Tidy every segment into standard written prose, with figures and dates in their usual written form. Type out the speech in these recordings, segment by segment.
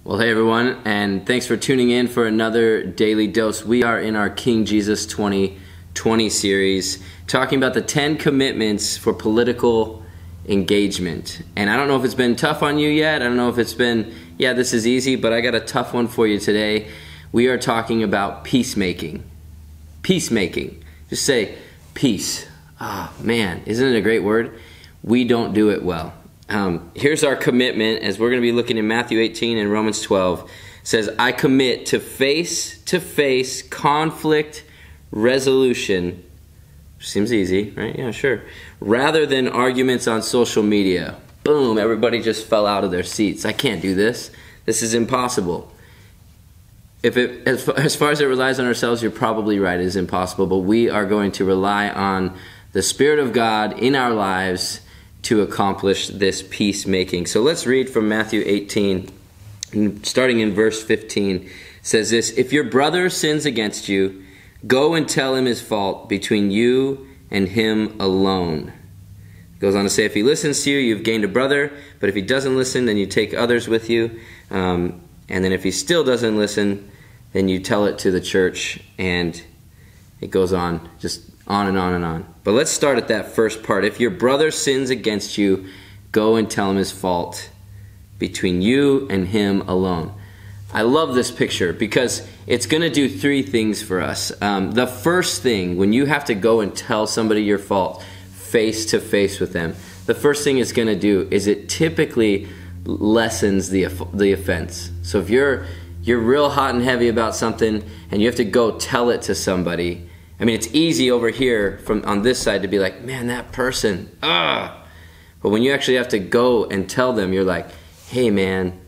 Well, hey everyone, and thanks for tuning in for another Daily Dose. We are in our King Jesus 2020 series, talking about the 10 commitments for political engagement. And I don't know if it's been tough on you yet. I don't know if it's been, this is easy, but I got a tough one for you today. We are talking about peacemaking. Peacemaking. Just say peace. Oh man, isn't it a great word? We don't do it well. Here's our commitment, as we're going to be looking in Matthew 18 and Romans 12. It says, I commit to face-to-face conflict resolution. Seems easy, right? Yeah, sure. Rather than arguments on social media. Boom, everybody just fell out of their seats. I can't do this. This is impossible. As far as it relies on ourselves, you're probably right, it is impossible. But we are going to rely on the Spirit of God in our lives to accomplish this peacemaking. So let's read from Matthew 18, starting in verse 15. It says this, if your brother sins against you, go and tell him his fault between you and him alone. It goes on to say, if he listens to you, you've gained a brother, but if he doesn't listen, then you take others with you. And then if he still doesn't listen, then you tell it to the church, and it goes on, just on and on and on. But let's start at that first part. If your brother sins against you, go and tell him his fault between you and him alone. I love this picture because it's going to do three things for us. The first thing, when you have to go and tell somebody your fault face to face with them, the first thing it's going to do is it typically lessens the offense. So if you're real hot and heavy about something and you have to go tell it to somebody, I mean, it's easy over here on this side to be like, man, that person, But when you actually have to go and tell them, you're like, hey, man,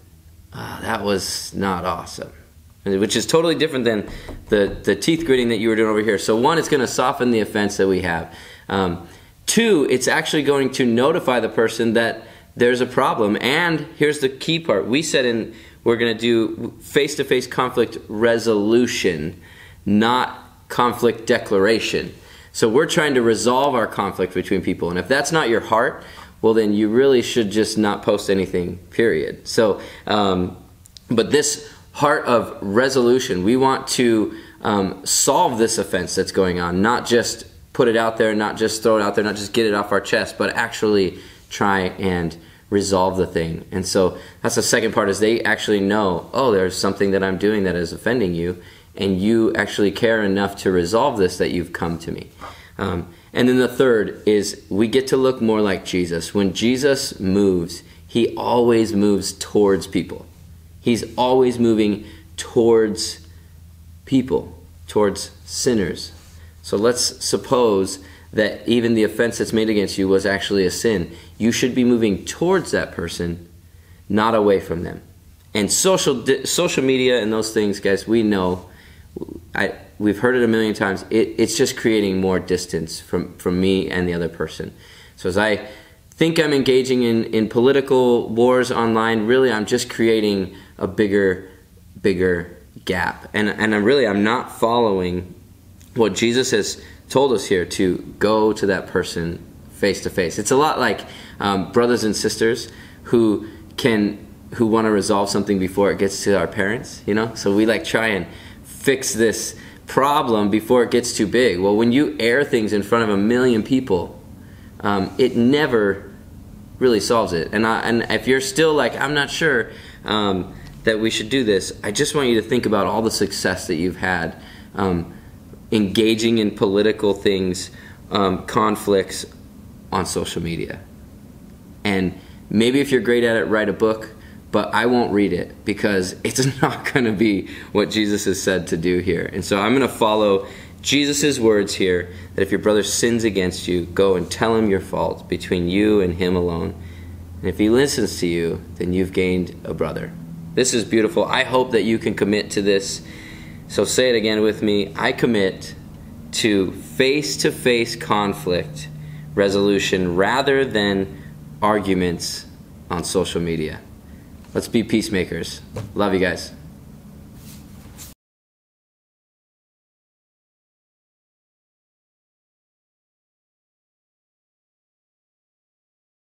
that was not awesome. Which is totally different than the teeth gritting that you were doing over here. So one, it's going to soften the offense that we have. Two, it's actually going to notify the person that there's a problem. And here's the key part. We said we're going to do face-to-face conflict resolution, not conflict declaration. So we're trying to resolve our conflict between people. And if that's not your heart, well, then you really should just not post anything, period. So, but this heart of resolution, we want to solve this offense that's going on, not just put it out there, not just throw it out there, not just get it off our chest, but actually try and resolve the thing. And so that's the second part, is they actually know, oh, there's something that I'm doing that is offending you, and you actually care enough to resolve this that you've come to me. And then the third is we get to look more like Jesus. When Jesus moves, he always moves towards people. He's always moving towards people, towards sinners. So let's suppose that even the offense that's made against you was actually a sin. You should be moving towards that person, not away from them. And social media and those things, guys, we know, we've heard it a million times, it's just creating more distance from me and the other person. So as I think I'm engaging in political wars online, really I'm just creating a bigger gap. And I'm not following what Jesus has told us here, to go to that person face to face. It's a lot like brothers and sisters who want to resolve something before it gets to our parents, So we try and fix this problem before it gets too big. Well, when you air things in front of a million people, it never really solves it. And if you're still I'm not sure that we should do this, I just want you to think about all the success that you've had engaging in political things, conflicts on social media. And maybe if you're great at it, write a book, but I won't read it because it's not going to be what Jesus has said to do here. And so I'm going to follow Jesus' words here, that if your brother sins against you, go and tell him your fault between you and him alone. And if he listens to you, then you've gained a brother. This is beautiful. I hope that you can commit to this. So say it again with me. I commit to face-to-face conflict resolution rather than arguments on social media. Let's be peacemakers. Love you guys.